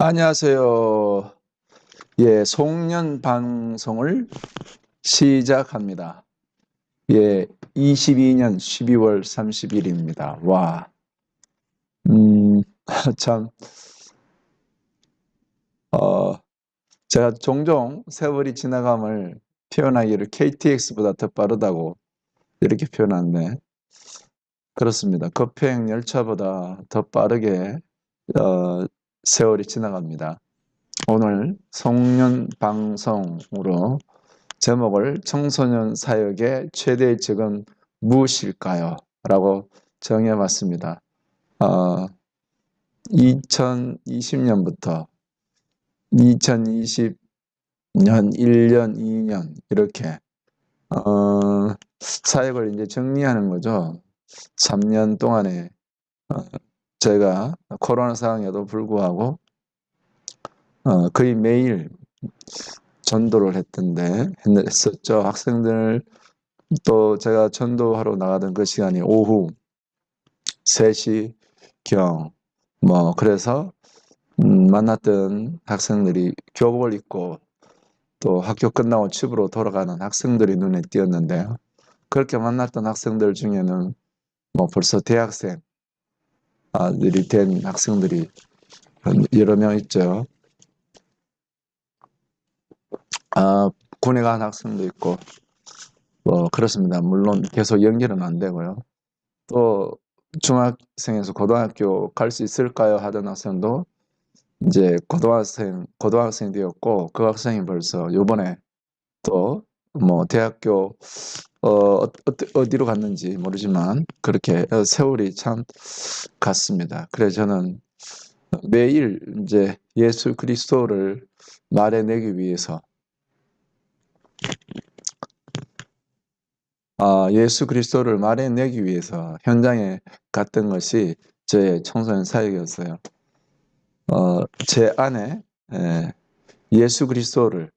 안녕하세요. 예, 송년 방송을 시작합니다. 예, 22년 12월 30일입니다. 와, 음, 참, 어, 제가 종종 세월이 지나감을 표현하기를 KTX보다 더 빠르다고 이렇게 표현하는데, 그렇습니다. 급행 열차보다 더 빠르게, 어, 세월이 지나갑니다. 오늘 송년 방송으로 제목을 청소년 사역의 최대의 적은 무엇일까요? 라고 정해봤습니다. 2020년부터 2020년 1년, 2년 이렇게 사역을 이제 정리하는 거죠. 3년 동안에 제가 코로나 상황에도 불구하고 거의 매일 전도를 했었죠. 학생들 또 제가 전도하러 나가던 그 시간이 오후 3시경 그래서 만났던 학생들이 교복을 입고 또 학교 끝나고 집으로 돌아가는 학생들이 눈에 띄었는데요. 그렇게 만났던 학생들 중에는 벌써 대학생들이 된 학생들이 여러 명 있죠. 군에 간 학생도 있고 그렇습니다. 물론 계속 연결은 안 되고요. 또 중학생에서 고등학교 갈 수 있을까요? 하던 학생도 이제 고등학생 되었고, 그 학생이 벌써 요번에 또 대학교 어디로 갔는지 모르지만 그렇게 세월이 참 갔습니다. 그래서 저는 매일 이제 예수 그리스도를 말해내기 위해서 예수 그리스도를 말해내기 위해서 현장에 갔던 것이 제 청소년 사역이었어요. 제 안에 예수 그리스도를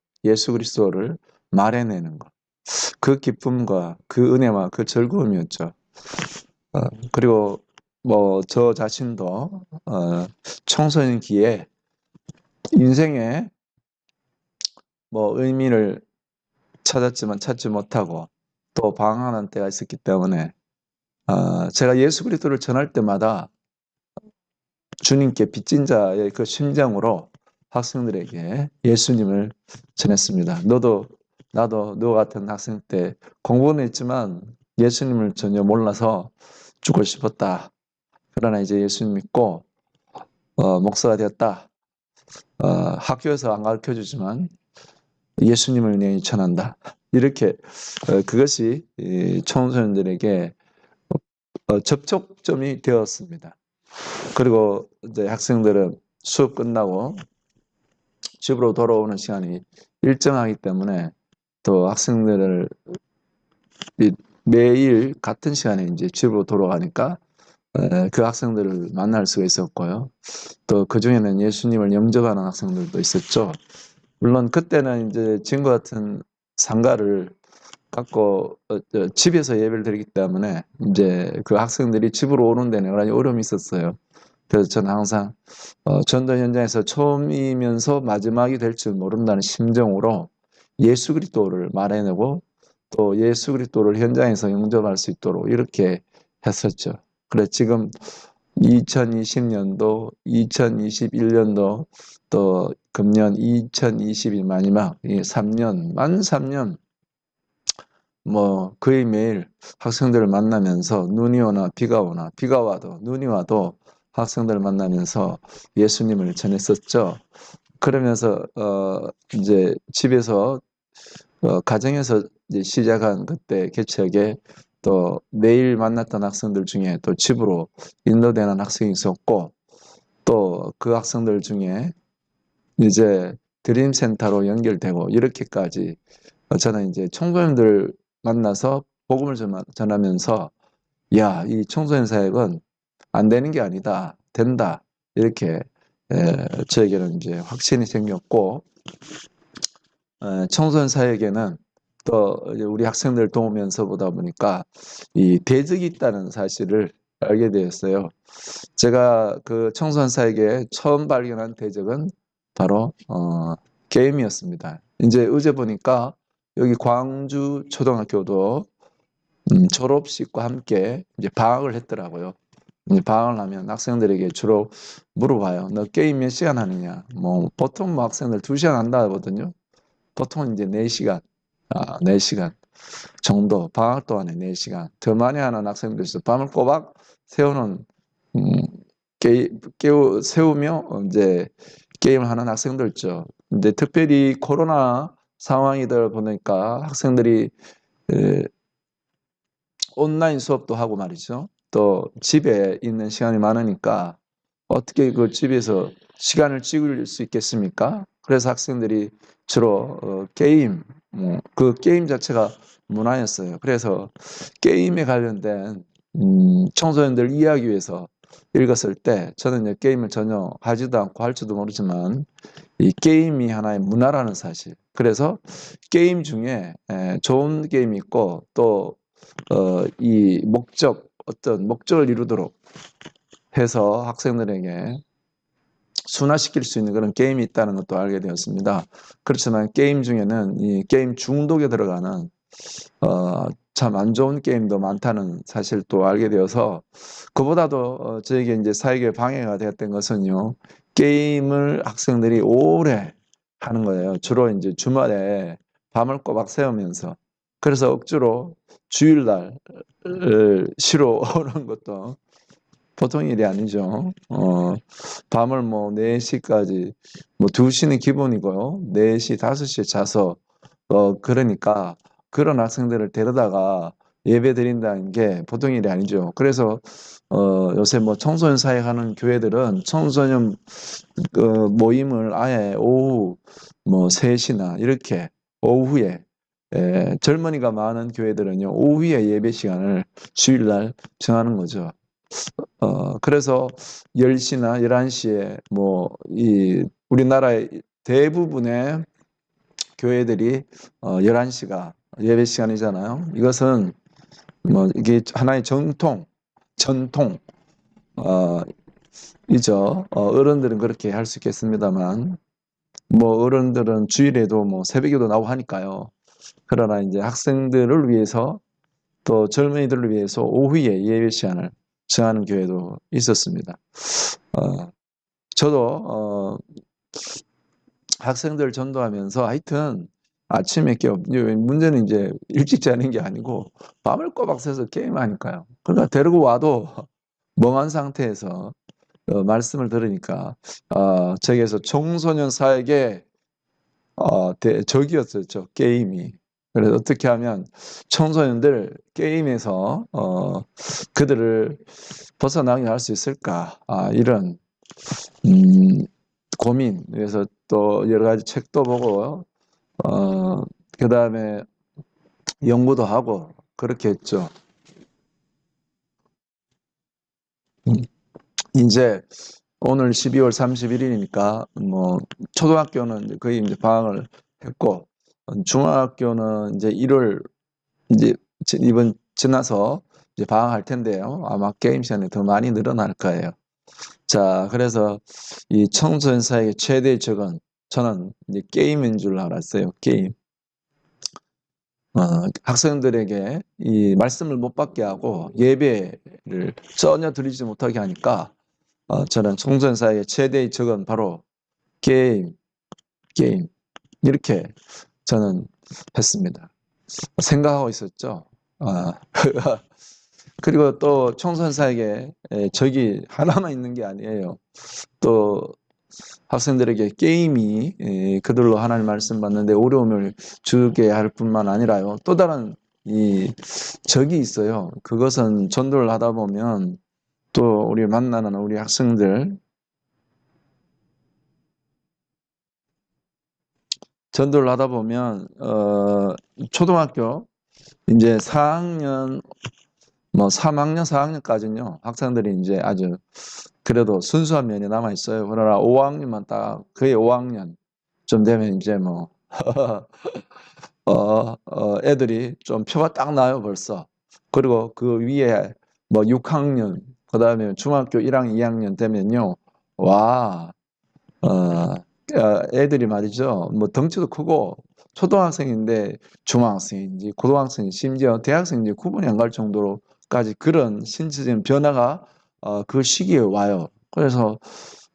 말해내는 것, 그 기쁨과 그 은혜와 그 즐거움이었죠. 그리고 저 자신도 청소년기에 인생의 의미를 찾았지만 찾지 못하고 또 방황하는 때가 있었기 때문에 제가 예수 그리스도를 전할 때마다 주님께 빚진 자의 그 심정으로 학생들에게 예수님을 전했습니다. 나도 너 같은 학생 때 공부는 했지만 예수님을 전혀 몰라서 죽고 싶었다. 그러나 이제 예수님 믿고 목사가 되었다. 학교에서 안 가르쳐주지만 예수님을 내가 전한다. 이렇게 그것이 청소년들에게 접촉점이 되었습니다. 그리고 이제 학생들은 수업 끝나고 집으로 돌아오는 시간이 일정하기 때문에 또 학생들을 매일 같은 시간에 이제 집으로 돌아가니까 그 학생들을 만날 수가 있었고요. 또 그 중에는 예수님을 영접하는 학생들도 있었죠. 물론 그때는 이제 지금과 같은 상가를 갖고 집에서 예배를 드리기 때문에 이제 그 학생들이 집으로 오는 데는 여러 가지 어려움이 있었어요. 그래서 저는 항상 전도 현장에서 처음이면서 마지막이 될 줄 모른다는 심정으로 예수 그리스도를 말해내고 또 예수 그리스도를 현장에서 영접할 수 있도록 이렇게 했었죠. 그래 지금 2020년도, 2021년도 또 금년 2022 마지막 이 3년, 만 3년 거의 매일 학생들을 만나면서 눈이 오나 비가 오나 비가 와도 눈이 와도 학생들을 만나면서 예수님을 전했었죠. 그러면서 이제 집에서 가정에서 이제 시작한 그때 개척에 또 매일 만났던 학생들 중에 또 집으로 인도되는 학생이 있었고 또 그 학생들 중에 이제 드림센터로 연결되고 이렇게까지 저는 이제 청소년들 만나서 복음을 전하면서 야, 이 청소년 사역은 안 되는 게 아니다. 된다. 이렇게 저에게는 이제 확신이 생겼고 청소년 사역에는 또 우리 학생들 도우면서 보다 보니까 이 대적이 있다는 사실을 알게 되었어요. 제가 그 청소년사에게 처음 발견한 대적은 바로 게임이었습니다. 이제 어제 보니까 여기 광주 초등학교도 졸업식과 함께 이제 방학을 했더라고요. 이제 방학을 하면 학생들에게 주로 물어봐요. 너 게임 몇 시간 하느냐? 뭐 보통 뭐 학생들 2시간 한다 하거든요. 보통 이제 4시간, 4시간 정도 방학 동안에 4시간. 더 많이 하는 학생들 있어. 밤을 꼬박 세우는 음, 세우며 이제 게임을 하는 학생들 있죠. 근데 특별히 코로나 상황이다 보니까 학생들이 에, 온라인 수업도 하고 말이죠. 또 집에 있는 시간이 많으니까 어떻게 그 집에서 시간을 찍을 수 있겠습니까? 그래서 학생들이 주로 게임, 그 게임 자체가 문화였어요. 그래서 게임에 관련된 청소년들 이해하기 위해서 읽었을 때 저는 게임을 전혀 하지도 않고 할지도 모르지만 이 게임이 하나의 문화라는 사실. 그래서 게임 중에 좋은 게임이 있고 또 이 어떤 목적을 이루도록 해서 학생들에게 순화시킬 수 있는 그런 게임이 있다는 것도 알게 되었습니다. 그렇지만 게임 중에는 이 게임 중독에 들어가는 참 안 좋은 게임도 많다는 사실도 알게 되어서 그보다도 저에게 이제 사회교회 방해가 되었던 것은요. 게임을 학생들이 오래 하는 거예요. 주로 이제 주말에 밤을 꼬박 새우면서 그래서 억지로 주일날 쉬러 오는 것도 보통 일이 아니죠. 밤을 뭐 4시까지, 뭐 2시는 기본이고요. 4시, 5시에 자서, 그러니까 그런 학생들을 데려다가 예배 드린다는 게 보통 일이 아니죠. 그래서, 요새 뭐 청소년 사역하는 교회들은 청소년 모임을 아예 오후 뭐 3시나 이렇게 오후에 젊은이가 많은 교회들은요, 오후에 예배 시간을 주일날 정하는 거죠. 그래서 10시나 11시에 뭐, 우리나라의 대부분의 교회들이 11시가 예배 시간이잖아요. 이것은 뭐, 이게 하나의 전통, 어, 이죠. 어른들은 그렇게 할 수 있겠습니다만, 뭐, 어른들은 주일에도 뭐, 새벽에도 나오고 하니까요. 그러나 이제 학생들을 위해서 또 젊은이들을 위해서 오후에 예배 시간을 정하는 교회도 있었습니다. 어, 저도 학생들 전도하면서 하여튼 아침에 문제는 이제 일찍 자는 게 아니고 밤을 꼬박 새서 게임하니까요. 그러니까 데리고 와도 멍한 상태에서 말씀을 들으니까 저기에서 청소년 사에게 적이었어요. 저 게임이. 그래서 어떻게 하면 청소년들 게임에서 그들을 벗어나게 할 수 있을까? 이런 음, 고민. 그래서 또 여러 가지 책도 보고, 그 다음에 연구도 하고, 그렇게 했죠. 음, 이제 오늘 12월 31일이니까, 뭐, 초등학교는 거의 이제 방학을 했고, 중학교는 이제 1월, 이제 이번 지나서 이제 방학할 텐데요. 아마 게임 시간이 더 많이 늘어날 거예요. 자, 그래서 이 청소년 사회의 최대의 적은 저는 이제 게임인 줄 알았어요. 게임. 학생들에게 이 말씀을 못 받게 하고 예배를 전혀 드리지 못하게 하니까 저는 청소년 사회의 최대의 적은 바로 게임, 게임 이렇게 저는 했습니다. 생각하고 있었죠. 그리고 또 청소년 사회에 적이 하나만 있는 게 아니에요. 또 학생들에게 게임이 그들로 하나님 말씀 받는데 어려움을 주게 할 뿐만 아니라요. 또 다른 이 적이 있어요. 그것은 전도를 하다 보면 또 우리 만나는 우리 학생들 전도를 하다 보면 초등학교 이제 4학년 뭐 3학년 4학년까지는요. 학생들이 이제 아주 그래도 순수한 면이 남아 있어요. 그러나 5학년만 딱 거의 5학년 좀 되면 이제 뭐 애들이 좀 표가 딱 나요, 벌써. 그리고 그 위에 뭐 6학년, 그 다음에 중학교 1학년, 2학년 되면요. 와, 애들이 말이죠. 뭐 덩치도 크고 초등학생인데 중학생인지 고등학생인지 심지어 대학생인지 구분이 안 갈 정도로까지 그런 신체적인 변화가 그 시기에 와요. 그래서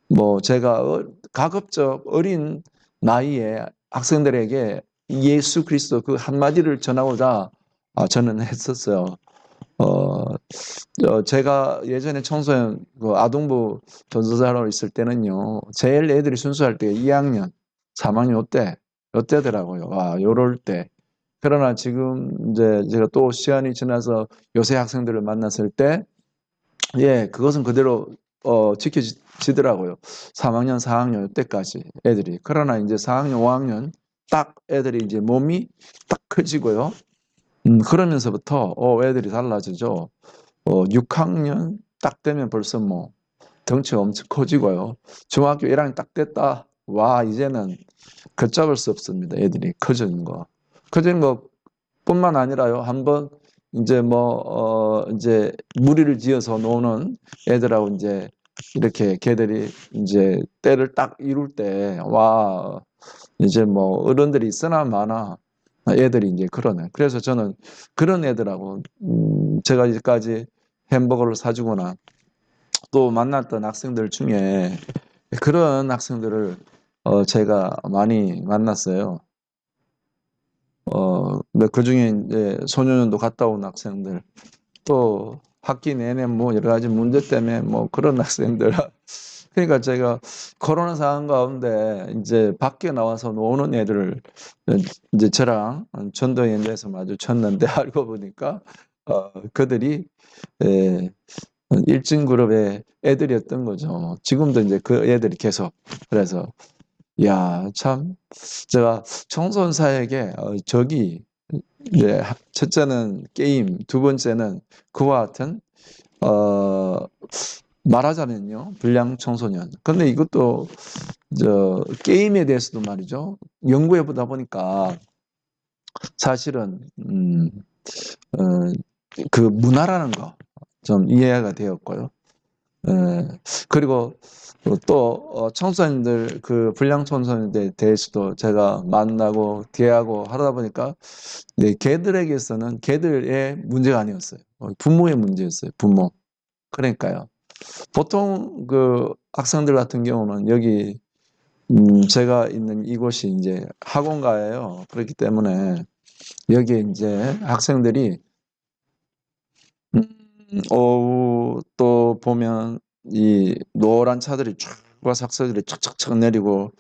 뭐 제가 가급적 어린 나이에 학생들에게 예수 그리스도 그 한마디를 전하고자 저는 했었어요. 어, 제가 예전에 청소년 그 아동부 전도사로 있을 때는요, 제일 애들이 순수할 때 2학년, 3학년 요때더라고요. 요럴 때. 그러나 지금 이제 제가 또 시간이 지나서 요새 학생들을 만났을 때, 예, 그것은 그대로 지켜지더라고요. 3학년, 4학년 요때까지 애들이. 그러나 이제 4학년, 5학년 딱 애들이 이제 몸이 딱 커지고요. 그러면서부터 애들이 달라지죠. 6학년 딱 되면 벌써 뭐 덩치가 엄청 커지고요. 중학교 1학년 딱 됐다. 와, 이제는 걷잡을 수 없습니다. 애들이 커지는 거. 커지는 것뿐만 아니라요. 한번 이제 이제 무리를 지어서 노는 애들하고 이제 이렇게 걔들이 이제 때를 딱 이룰 때, 와, 이제 뭐 어른들이 있으나 마나 애들이 이제 그러네. 그래서 저는 그런 애들하고 제가 이제까지 햄버거를 사주거나 또 만났던 학생들 중에 그런 학생들을 제가 많이 만났어요. 그 중에 이제 소년원도 갔다 온 학생들, 또 학기 내내 뭐 여러 가지 문제 때문에 뭐 그런 학생들. 그러니까 제가 코로나 상황 가운데 이제 밖에 나와서 노는 애들을 이제 저랑 전도 연대에서 마주쳤는데 알고 보니까 그들이 예, 일진 그룹의 애들이었던 거죠. 지금도 이제 그 애들이 계속 그래서 야, 참 제가 청소년사에게 적이 이제 첫째는 게임, 두 번째는 그와 같은 어 말하자면요 불량 청소년. 근데 이것도 게임에 대해서도 말이죠 연구해 보다 보니까 사실은 어, 그 문화라는 거 좀 이해가 되었고요. 그리고 또 청소년들 그 불량 청소년들에 대해서도 제가 만나고 대하고 하다 보니까 네, 걔들에게서는 걔들의 문제가 아니었어요. 부모의 문제였어요. 부모. 그러니까요. 보통 그 학생들 같은 경우는 여기 제가 있는 이곳이 이제 학원가예요. 그렇기 때문에 여기에 이제 학생들이 오후 또 보면 이 노란 차들이 쫙 와서 학생들이 착착착 내리고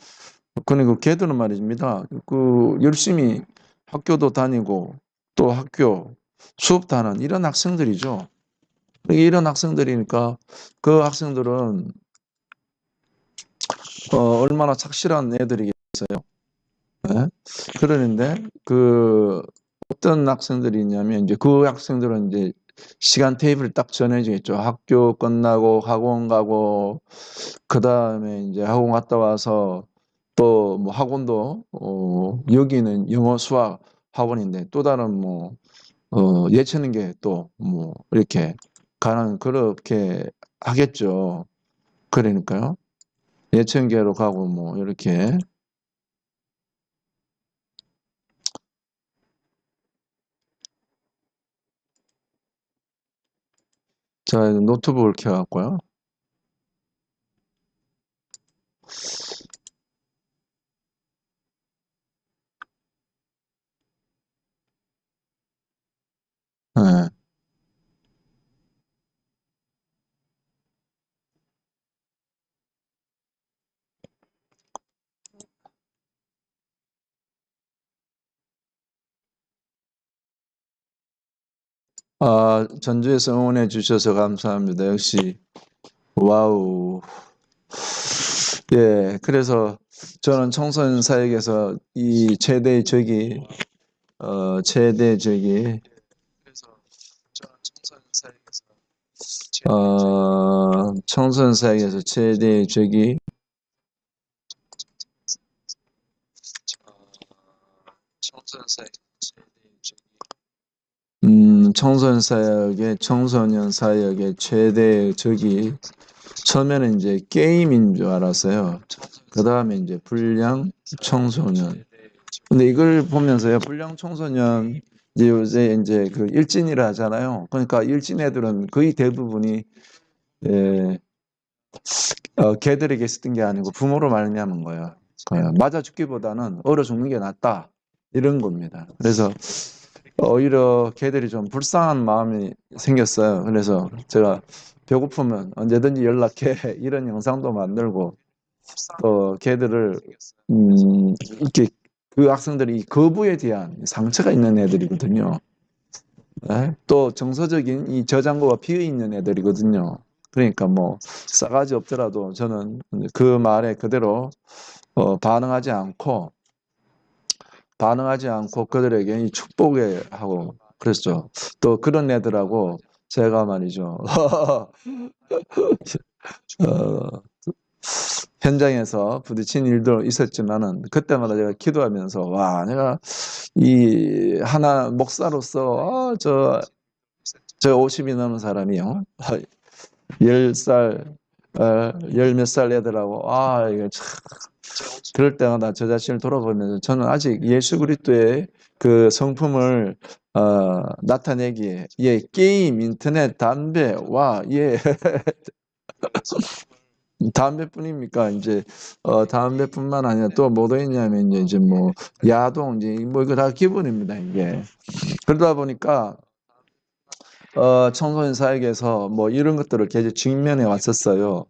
그리고 걔들은 말입니다. 그 열심히 학교도 다니고 또 학교 수업도 하는 이런 학생들이죠. 이런 학생들이니까 그 학생들은 얼마나 착실한 애들이겠어요. 네? 그러는데 그 어떤 학생들이 있냐면 이제 그 학생들은 이제 시간 테이블 딱 정해지겠죠. 학교 끝나고 학원 가고 그 다음에 이제 학원 갔다 와서 또 뭐 학원도 여기는 영어 수학 학원인데 또 다른 뭐 예체능계 또 뭐 이렇게 가는 그렇게 하겠죠. 그러니까요. 예체능계로 가고 뭐 이렇게 제가 노트북을 켜갖고요. 네. 전주에서 응원해 주셔서 감사합니다. 역시 와우. 예, 그래서 저는 청소년 사역에서 이 최대 적이 최대 적이 청소년 사역에서 최대 적이 청소년 사역에서 최대 적이 청소년 사역의 청소년 사역의 최대 적이 처음에는 이제 게임인 줄 알았어요. 그 다음에 이제 불량 청소년. 근데 이걸 보면서요, 불량 청소년 이제 요새 이제 그 일진이라 하잖아요. 그러니까 일진 애들은 거의 대부분이 예, 걔들에게 쓰던 게 아니고 부모로 말미암은 거예요. 맞아 죽기보다는 얼어 죽는 게 낫다 이런 겁니다. 그래서 오히려 걔들이 좀 불쌍한 마음이 생겼어요. 그래서 제가 배고프면 언제든지 연락해 이런 영상도 만들고 또 걔들을 이렇게 그 학생들이 거부에 대한 상처가 있는 애들이거든요. 네? 또 정서적인 이 저장고가 비어 있는 애들이거든요. 그러니까 뭐 싸가지 없더라도 저는 그 말에 그대로 반응하지 않고 그들에게 이 축복에 하고 그랬죠. 또 그런 애들하고 제가 말이죠. 어, 현장에서 부딪힌 일도 있었지만은 그때마다 제가 기도하면서 와 내가 이 하나 목사로서 저 50이 넘은 사람이요. 10살 열 몇 살 애들하고 이게 참 그럴 때마다 저 자신을 돌아보면서 저는 아직 예수 그리스도의 그 성품을 나타내기에 게임, 인터넷, 담배와 담배뿐입니까? 이제 담배뿐만 아니라 또 뭐도 있냐면 이제 뭐 야동 이제 뭐 이거 다 기본입니다 이게. 그러다 보니까 청소년 사역에서 뭐 이런 것들을 계속 직면해 왔었어요.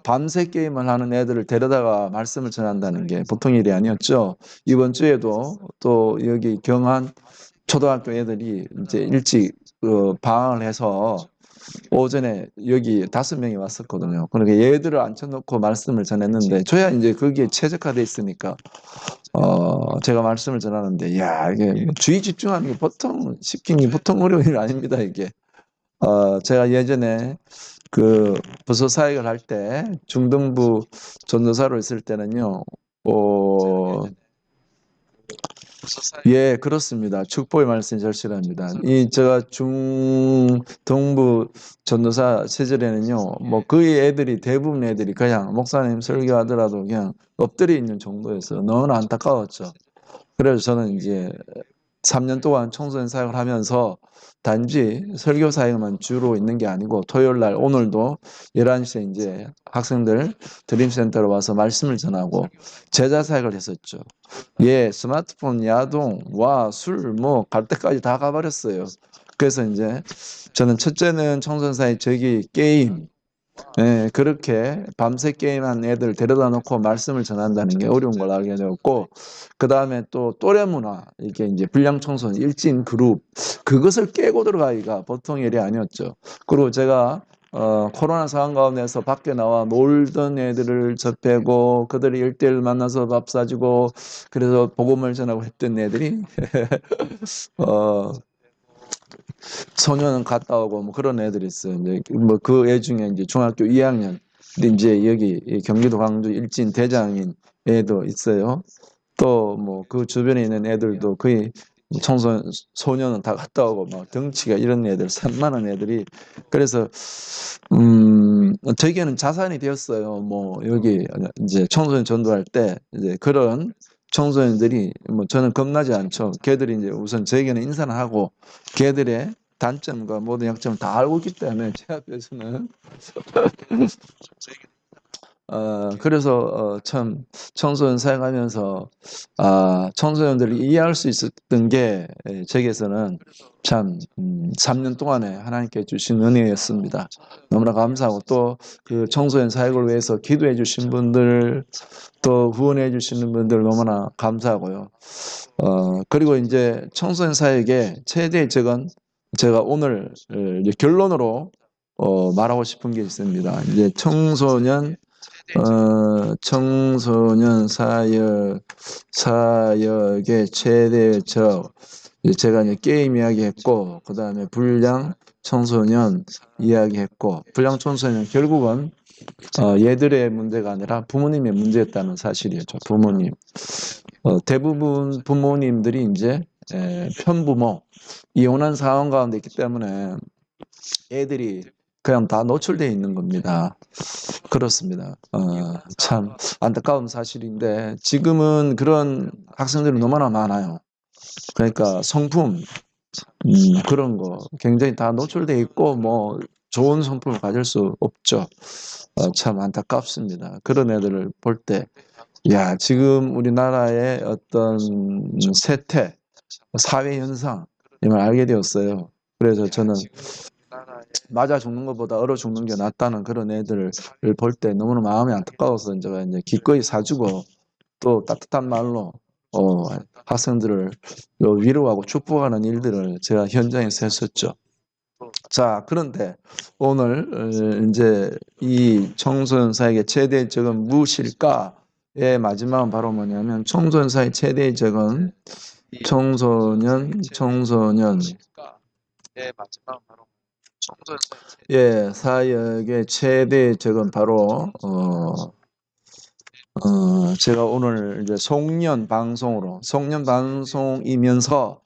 밤새 게임을 하는 애들을 데려다가 말씀을 전한다는 게 보통 일이 아니었죠. 이번 주에도 또 여기 경한 초등학교 애들이 이제 일찍 방학을 해서 오전에 여기 5명이 왔었거든요. 그러니까 얘들을 앉혀놓고 말씀을 전했는데 저야 이제 거기에 최적화돼 있으니까 제가 말씀을 전하는데 야 이게 주의 집중하는 게 보통 시키는 게 보통 어려운 일 아닙니다 이게. 제가 예전에 그 부서 사역을 할 때 중등부 전도사로 있을 때는요. 예, 그렇습니다. 축복의 말씀이 절실합니다. 이 제가 중동부 전도사 시절에는요, 뭐 거의 애들이 대부분 애들이 그냥 목사님 설교하더라도 그냥 엎드려 있는 정도였어요. 너무나 안타까웠죠. 그래서 저는 이제 3년 동안 청소년 사역을 하면서 단지 설교 사역만 주로 있는 게 아니고 토요일 날 오늘도 11시에 이제 학생들 드림센터로 와서 말씀을 전하고 제자 사역을 했었죠. 예, 스마트폰, 야동, 술, 뭐 갈 때까지 다 가버렸어요. 그래서 이제 저는 첫째는 청소년 사역 저기 게임 예, 그렇게 밤새 게임한 애들 데려다 놓고 말씀을 전한다는 게 어려운 걸 알게 되었고, 그 다음에 또 또래 문화, 이게 이제 불량 청소년, 일진 그룹, 그것을 깨고 들어가기가 보통 일이 아니었죠. 그리고 제가 코로나 상황 가운데서 밖에 나와 놀던 애들을 접하고 그들이 일대일 만나서 밥 사주고 그래서 복음을 전하고 했던 애들이 어, 소년은 갔다 오고 뭐 그런 애들이 있어요. 이제 뭐 그 애 중에 이제 중학교 2학년 근데 이제 여기 경기도 광주 일진 대장인 애도 있어요. 또 뭐 그 주변에 있는 애들도 거의 소년은 다 갔다 오고 막 덩치가 이런 애들 산만한 애들이 그래서 저에게는 자산이 되었어요. 뭐 여기 이제 청소년 전도할 때 이제 그런 청소년들이 뭐 저는 겁나지 않죠. 걔들이 이제 우선 저에게는 인사를 하고 걔들의 단점과 모든 약점을 다 알고 있기 때문에 제 앞에서는 그래서 참 청소년 사역하면서 청소년들이 이해할 수 있었던 게 제게서는 참 3년 동안에 하나님께 주신 은혜였습니다. 너무나 감사하고 또 그 청소년 사역을 위해서 기도해 주신 분들 또 후원해 주시는 분들 너무나 감사하고요. 그리고 이제 청소년 사역의 최대의 적은 제가 오늘 이제 결론으로 말하고 싶은 게 있습니다. 이제 청소년 사역의 최대 제가 이제 게임 이야기했고, 그 다음에 불량 청소년 이야기했고, 불량 청소년 결국은 얘들의 문제가 아니라 부모님의 문제였다는 사실이었죠. 부모님. 대부분 부모님들이 이제 편부모, 이혼한 상황 가운데 있기 때문에 애들이 그냥 다 노출되어 있는 겁니다. 그렇습니다. 참 안타까운 사실인데 지금은 그런 학생들이 너무나 많아요. 그러니까 성품 그런 거 굉장히 다 노출되어 있고 뭐 좋은 성품을 가질 수 없죠. 참 안타깝습니다. 그런 애들을 볼 때, 야, 지금 우리나라의 어떤 세태, 사회 현상 이걸 알게 되었어요. 그래서 저는 맞아 죽는 것보다 얼어 죽는 게 낫다는 그런 애들을 볼 때 너무나 마음이 안타까워서 제가 이제 기꺼이 사주고 또 따뜻한 말로 학생들을 위로하고 축복하는 일들을 제가 현장에서 했었죠. 자, 그런데 오늘 이제 이 청소년사에게 최대의 적은 무엇일까의 마지막은 바로 뭐냐면 청소년사의 최대의 적은 청소년 사역의 최대의 적은 바로 제가 오늘 이제 송년 방송이면서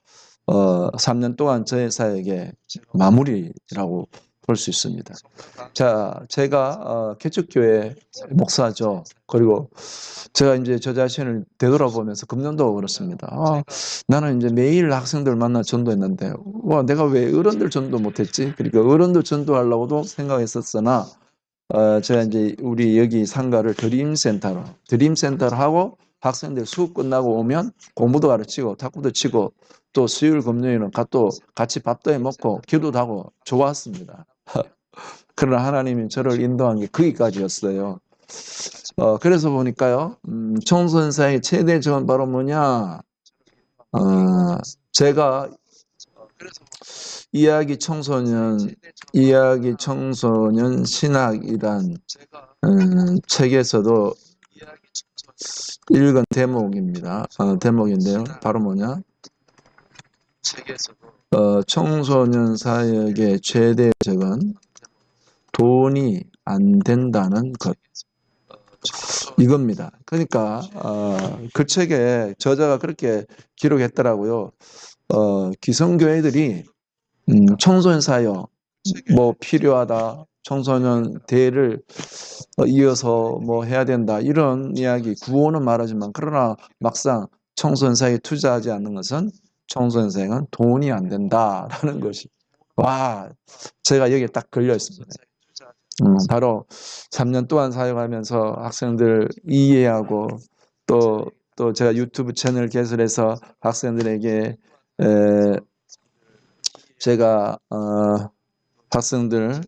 3년 동안 저의 사역의 마무리라고 볼 수 있습니다. 자, 제가 개척교회 목사죠. 그리고 제가 이제 저 자신을 되돌아보면서 금년도 그렇습니다. 나는 이제 매일 학생들 만나 전도했는데, 와, 내가 왜 어른들 전도 못했지? 그러니까 어른들 전도하려고도 생각했었으나, 제가 이제 우리 여기 상가를 드림센터로 하고 학생들 수업 끝나고 오면 공부도 가르치고 탁구도 치고 또 수요일 금요일은 또 같이 밥도 해 먹고 기도도 하고 좋았습니다. 그러나 하나님이 저를 인도한 게 거기까지였어요. 그래서 보니까요, 청소년사의 최대 적은 바로 뭐냐? 제가 이야기 청소년 신학이란 책에서도 읽은 대목입니다. 대목인데요. 바로 뭐냐? 청소년 사역의 최대 적은 돈이 안 된다는 것. 이겁니다. 그러니까 그 책에 저자가 그렇게 기록했더라고요. 기성교회들이 청소년 사역 뭐 필요하다, 청소년 대회를 이어서 뭐 해야 된다 이런 이야기 구호는 말하지만 그러나 막상 청소년 사역에 투자하지 않는 것은 청소년 사역은 돈이 안 된다라는 것이 와 제가 여기에 딱 걸려 있습니다. 바로 3년 동안 사역하면서 학생들 이해하고 또 제가 유튜브 채널 개설해서 학생들에게 제가 학생들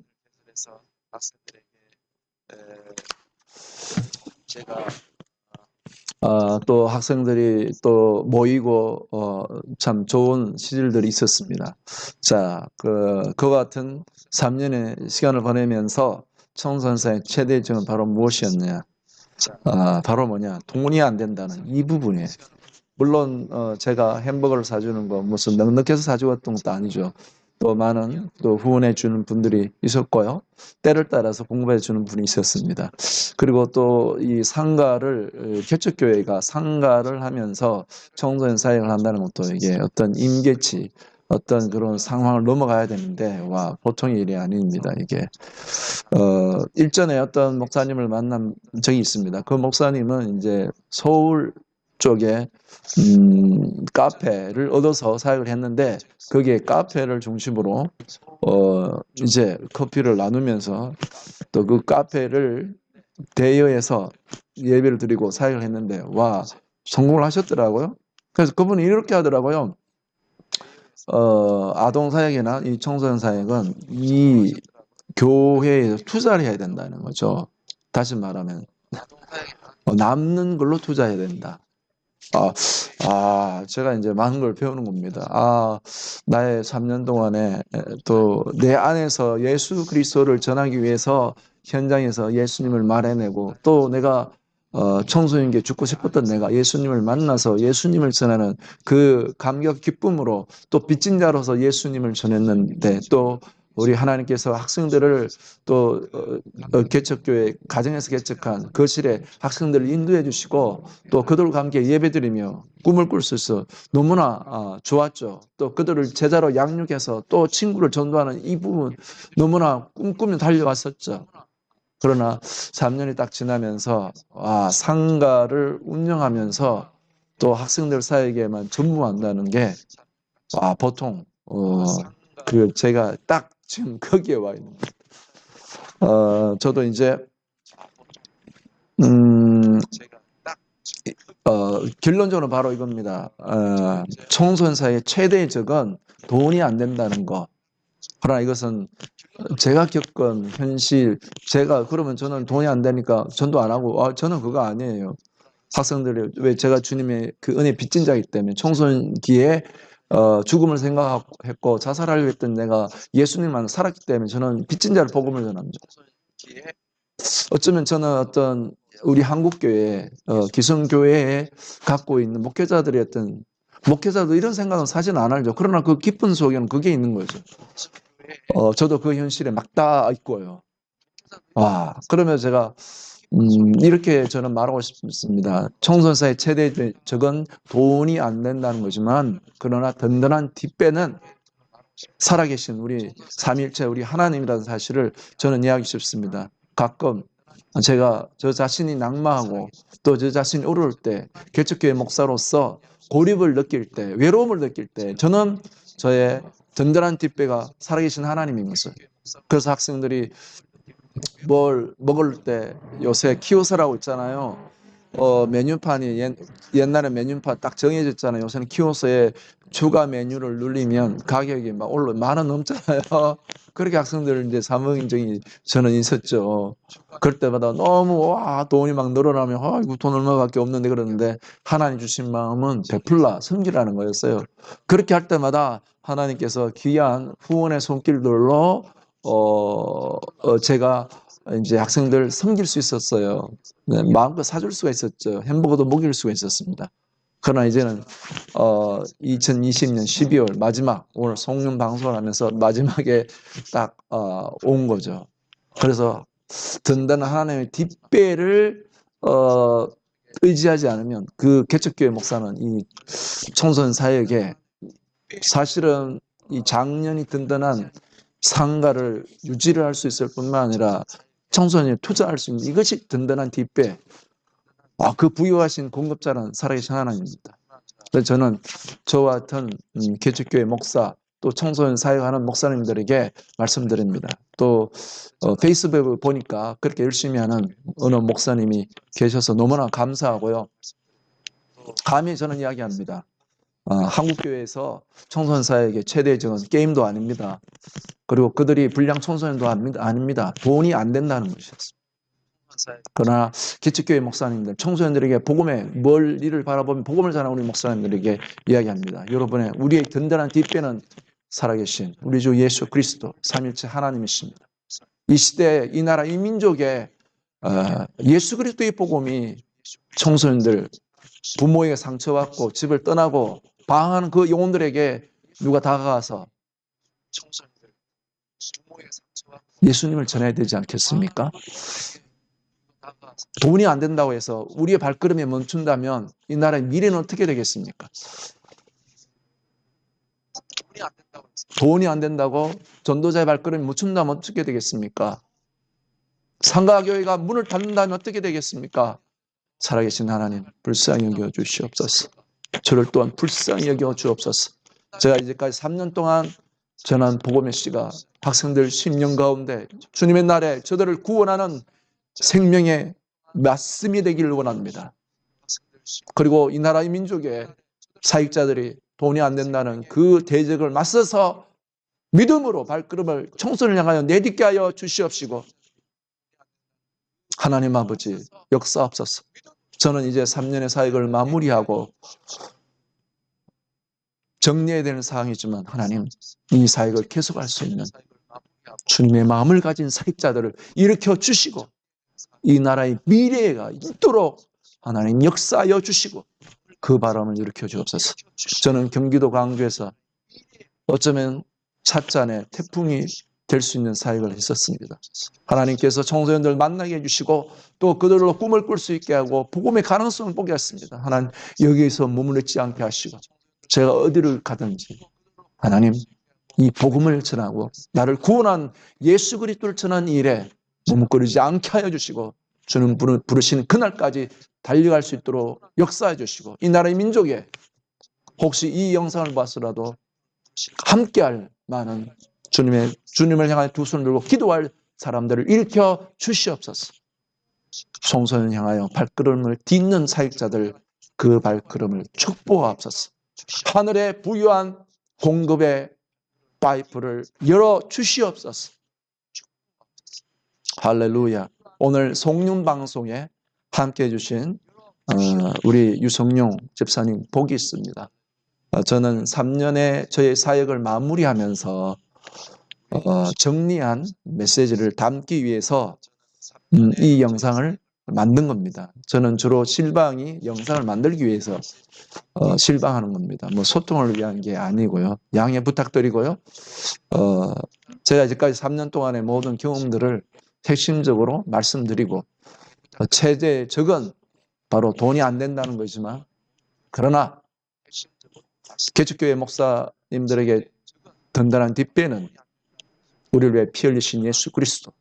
또 학생들이 또 모이고 참 좋은 시절들이 있었습니다. 자, 그와 같은 3년의 시간을 보내면서 청소년사의 최대 적은 바로 무엇이었느냐? 바로 뭐냐? 돈이 안 된다는 이 부분이에요. 물론 제가 햄버거를 사주는 거 무슨 넉넉해서 사주었던 것도 아니죠. 또 많은 또 후원해 주는 분들이 있었고요. 때를 따라서 공부해 주는 분이 있었습니다. 그리고 또 이 상가를 개척교회가 상가를 하면서 청소년 사역을 한다는 것도 이게 어떤 임계치 어떤 그런 상황을 넘어가야 되는데 와 보통의 일이 아닙니다. 이게 일전에 어떤 목사님을 만난 적이 있습니다. 그 목사님은 이제 서울 쪽에 카페를 얻어서 사역을 했는데 거기에 카페를 중심으로 이제 커피를 나누면서 또 그 카페를 대여해서 예배를 드리고 사역을 했는데 와 성공을 하셨더라고요. 그래서 그분이 이렇게 하더라고요. 아동 사역이나 이 청소년 사역은 이 교회에서 투자를 해야 된다는 거죠. 다시 말하면 남는 걸로 투자해야 된다. 제가 이제 많은 걸 배우는 겁니다. 나의 3년 동안에 또 내 안에서 예수 그리스도를 전하기 위해서 현장에서 예수님을 말해내고 또 내가 청소년에게 죽고 싶었던 내가 예수님을 만나서 예수님을 전하는 그 감격 기쁨으로 또 빚진 자로서 예수님을 전했는데 또 우리 하나님께서 학생들을 또 개척교회 가정에서 개척한 거실에 학생들을 인도해 주시고 또 그들과 함께 예배드리며 꿈을 꿀 수 있어 너무나 좋았죠. 또 그들을 제자로 양육해서 또 친구를 전도하는 이 부분 너무나 꿈꾸며 달려왔었죠. 그러나 3년이 딱 지나면서 상가를 운영하면서 또 학생들 사이에게만 전무한다는 게 보통 제가 딱 지금 거기에 와 있는 저도 이제 결론적으로 바로 이겁니다. 총선사의 최대의 적은 돈이 안 된다는 거. 그러나 이것은 제가 겪은 현실, 그러면 저는 돈이 안 되니까 전도 안 하고, 저는 그거 아니에요. 학생들이, 왜 제가 주님의 그 은혜 빚진 자이기 때문에 청소년기에 죽음을 생각했고 자살하려고 했던 내가 예수님만 살았기 때문에 저는 빚진 자를 복음을 전합니다. 어쩌면 저는 어떤 우리 한국교회, 기성교회에 갖고 있는 목회자도 이런 생각은 사실 안 하죠. 그러나 그 깊은 속에는 그게 있는 거죠. 저도 그 현실에 막다 있고요. 그러면 제가 이렇게 저는 말하고 싶습니다. 총선사의 최대 적은 돈이 안 된다는 거지만 그러나 든든한 뒷배는 살아계신 우리 삼위일체 우리 하나님이라는 사실을 저는 이야기하고 싶습니다. 가끔 제가 저 자신이 낙마하고 또 저 자신이 어려울 때 개척교회 목사로서 고립을 느낄 때 외로움을 느낄 때 저는 저의 든든한 뒷배가 살아계신 하나님인 것을. 그래서 학생들이 뭘 먹을 때 요새 키오스라고 있잖아요. 메뉴판이 옛날에 메뉴판 딱 정해졌잖아요. 요새는 키오스에 추가 메뉴를 누르면 가격이 막 올라 10,000원 넘잖아요. 그렇게 학생들 이제 사먹인적이 저는 있었죠. 그럴 때마다 너무 돈이 막 늘어나면 이거 돈 얼마밖에 없는데 그러는데 하나님 주신 마음은 베풀라 섬기라는 거였어요. 그렇게 할 때마다 하나님께서 귀한 후원의 손길들로 제가 이제 학생들 섬길 수 있었어요. 네, 마음껏 사줄 수가 있었죠. 햄버거도 먹일 수가 있었습니다. 그러나 이제는 2020년 12월 마지막 오늘 송년 방송을 하면서 마지막에 딱 온 거죠. 그래서 든든한 하나님의 뒷배를 의지하지 않으면 그 개척교회 목사는 이 청소년 사역에 사실은 이 장년이 든든한 상가를 유지를 할 수 있을 뿐만 아니라 청소년에 투자할 수 있는 이것이 든든한 뒷배. 그 부유하신 공급자는 살아계신 하나님입니다. 그래서 저는 저와 같은 개척교회 목사 또 청소년 사역하는 목사님들에게 말씀드립니다. 또 페이스북을 보니까 그렇게 열심히 하는 어느 목사님이 계셔서 너무나 감사하고요. 감히 저는 이야기합니다. 한국교회에서 청소년 사역의 최대 적은 게임도 아닙니다. 그리고 그들이 불량 청소년도 아닙니다. 돈이 안 된다는 것이었습니다. 그러나 개척교회 목사님들, 청소년들에게 복음의 멀리를 바라보면 복음을 전하는 우리 목사님들에게 이야기합니다. 여러분의 우리의 든든한 뒷배는 살아계신 우리 주 예수 그리스도 삼일체 하나님이십니다. 이 시대, 이 나라, 이 민족에 예수 그리스도의 복음이 청소년들, 부모에게 상처받고 집을 떠나고 방황하는 그 영혼들에게 누가 다가가서 예수님을 전해야 되지 않겠습니까? 돈이 안 된다고 해서 우리의 발걸음이 멈춘다면 이 나라의 미래는 어떻게 되겠습니까? 돈이 안 된다고 전도자의 발걸음이 멈춘다면 어떻게 되겠습니까? 상가교회가 문을 닫는다면 어떻게 되겠습니까? 살아계신 하나님 불쌍히 여겨 주시옵소서. 저를 또한 불쌍히 여겨 주옵소서. 제가 이제까지 3년 동안 전한 복음의 씨가 학생들 심령 가운데 주님의 날에 저들을 구원하는 생명의 말씀이 되기를 원합니다. 그리고 이 나라의 민족의 사역자들이 돈이 안 된다는 그 대적을 맞서서 믿음으로 발걸음을 청소를 향하여 내딛게 하여 주시옵시고 하나님 아버지 역사하옵소서. 저는 이제 3년의 사역을 마무리하고 정리해야 되는 상황이지만 하나님 이 사역을 계속할 수 있는 주님의 마음을 가진 사역자들을 일으켜 주시고 이 나라의 미래가 있도록 하나님 역사하여 주시고 그 바람을 일으켜 주옵소서. 저는 경기도 광주에서 어쩌면 찻잔에 태풍이 될 수 있는 사역을 했었습니다. 하나님께서 청소년들 만나게 해주시고 또 그들로 꿈을 꿀 수 있게 하고 복음의 가능성을 보게 했습니다. 하나님 여기에서 머무르지 않게 하시고 제가 어디를 가든지 하나님 이 복음을 전하고 나를 구원한 예수 그리스도를 전하는 일에 머뭇거리지 않게 하여 주시고 주는 부르시는 그날까지 달려갈 수 있도록 역사해 주시고 이 나라의 민족에 혹시 이 영상을 봤으라도 함께할 많은 주님을 향해 두 손을 들고 기도할 사람들을 일으켜 주시옵소서. 성소년 향하여 발걸음을 딛는 사역자들 그 발걸음을 축복하옵소서. 하늘의 부유한 공급의 파이프를 열어 주시옵소서. 할렐루야. 오늘 송륜 방송에 함께 해주신 우리 유성룡 집사님 복이 있습니다. 저는 3년의 저의 사역을 마무리하면서 정리한 메시지를 담기 위해서 이 영상을 만든 겁니다. 저는 주로 실방이 영상을 만들기 위해서 실방하는 겁니다. 뭐 소통을 위한 게 아니고요. 양해 부탁드리고요. 제가 이제까지 3년 동안의 모든 경험들을 핵심적으로 말씀드리고 최대적은 바로 돈이 안 된다는 거지만 그러나 개척교회 목사님들에게 든든한 뒷배는 우리를 위해 피 흘리신 예수 그리스도,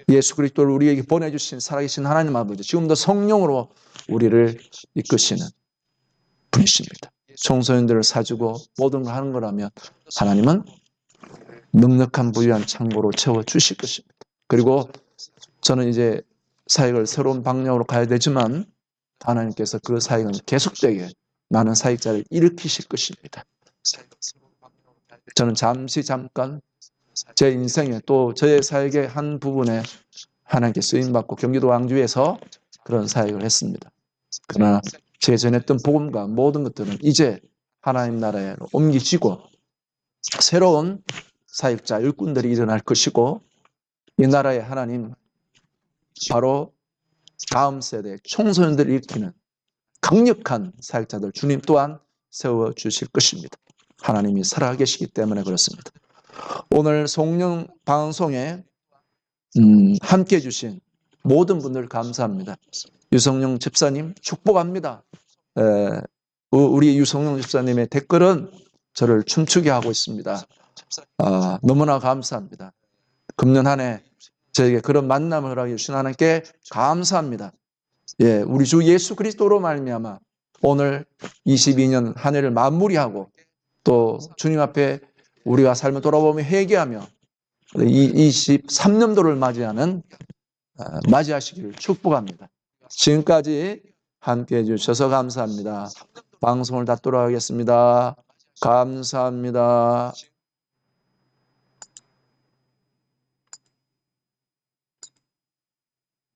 예수 그리스도를 우리에게 보내주신 살아계신 하나님 아버지, 지금도 성령으로 우리를 이끄시는 분이십니다. 청소년들을 사주고 모든 걸 하는 거라면 하나님은 넉넉한 부유한 창고로 채워주실 것입니다. 그리고 저는 이제 사역을 새로운 방향으로 가야 되지만 하나님께서 그 사역은 계속되게 많은 사역자를 일으키실 것입니다. 저는 잠깐 제 인생에 또 저의 사역의 한 부분에 하나님께 쓰임받고 경기도 왕주에서 그런 사역을 했습니다. 그러나 제가 전했던 복음과 모든 것들은 이제 하나님 나라에 옮기지고 새로운 사역자 일꾼들이 일어날 것이고 이 나라의 하나님 바로 다음 세대 청소년들을 일으키는 강력한 사역자들 주님 또한 세워주실 것입니다. 하나님이 살아계시기 때문에 그렇습니다. 오늘 송령 방송에 함께해 주신 모든 분들 감사합니다. 유성룡 집사님 축복합니다. 우리 유성룡 집사님의 댓글은 저를 춤추게 하고 있습니다. 너무나 감사합니다. 금년 한 해 저에게 그런 만남을 허락해 주신 하나님께 감사합니다. 예, 우리 주 예수 그리스도로 말미암아 오늘 22년 한 해를 마무리하고 또 주님 앞에 우리가 삶을 돌아보며 회개하며 23년도를 맞이하시기를 축복합니다. 지금까지 함께해 주셔서 감사합니다. 방송을 닫도록 하겠습니다. 감사합니다.